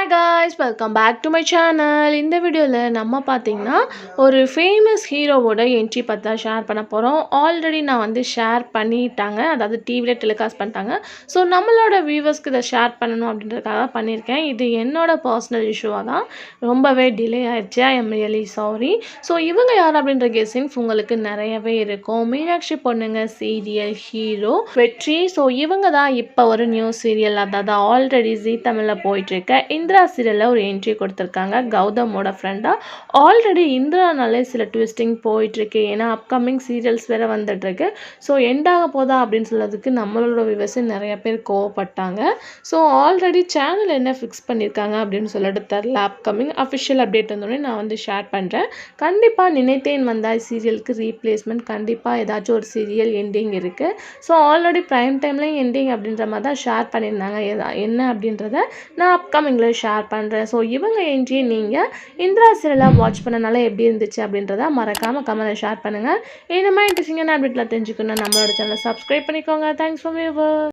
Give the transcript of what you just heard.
Hi guys, welcome back to my channel. இந்த வீடியோவில் நம்ம பார்த்தீங்கன்னா ஒரு ஃபேமஸ் ஹீரோவோட என்ட்ரி பற்றி தான் ஷேர் பண்ண போகிறோம். ஆல்ரெடி நான் வந்து ஷேர் பண்ணிட்டாங்க, அதாவது டிவியில் டெலிகாஸ்ட் பண்ணிட்டாங்க. ஸோ நம்மளோட வியூவர்ஸ்க்கு இதை ஷேர் பண்ணணும் அப்படின்றதுக்காக தான் பண்ணியிருக்கேன். இது என்னோட பர்சனல் இஷ்யூவாக தான் ரொம்பவே டிலே ஆயிடுச்சு. I am really sorry. So இவங்க யார் அப்படின்ற கெஸ்ஸிங்ஸ் உங்களுக்கு நிறையவே இருக்கும். மீனாட்சி பொண்ணுங்க சீரியல் ஹீரோ வெற்றி. ஸோ இவங்க தான் இப்போ ஒரு நியூ சீரியல், அதாவது ஆல்ரெடி ஜீ தமிழில் போயிட்டுருக்க இந்திரா சீரியலில் ஒரு என்ட்ரி கொடுத்துருக்காங்க. கௌதமோட ஃப்ரெண்டாக. ஆல்ரெடி இந்திரானாலே சில ட்விஸ்டிங் போயிட்டுருக்கு, ஏன்னா அப்கமிங் சீரியல்ஸ் வேறு வந்துட்டுருக்கு. ஸோ எண்டாக போதா அப்படின்னு சொல்லதுக்கு நம்மளோட விவசாயி நிறைய பேர் கோவப்பட்டாங்க. ஸோ ஆல்ரெடி சேனல் என்ன ஃபிக்ஸ் பண்ணியிருக்காங்க அப்படின்னு சொல்லிட்டு தெரில. அப்கமிங் அஃபிஷியல் அப்டேட் வந்தோடனே நான் வந்து ஷேர் பண்ணுறேன். கண்டிப்பாக நினைத்தேன் வந்தாய் சீரியலுக்கு ரீப்ளேஸ்மெண்ட் கண்டிப்பாக ஏதாச்சும் ஒரு சீரியல் எண்டிங் இருக்குது. ஸோ ஆல்ரெடி ப்ரைம் டைம்லேயும் எண்டிங் அப்படின்ற மாதிரி தான் ஷேர் பண்ணியிருந்தாங்க. என்ன அப்படின்றத நான் அப்கமிங்கில் ஷேர் பண்ணுறேன். ஸோ இவங்க என்ட்ரி நீங்கள் இந்திரா சீரியலாக வாட்ச் பண்ணனால எப்படி இருந்துச்சு அப்படின்றத மறக்காமல் கமெண்ட்டில் ஷேர் பண்ணுங்கள். இந்த மாதிரி இன்ட்ரெஸ்டிங்கான அப்டேட்லாம் தெரிஞ்சுக்கணும் நம்மளோட சேனலை சப்ஸ்கிரைப் பண்ணிக்கோங்க. Thanks for viewer.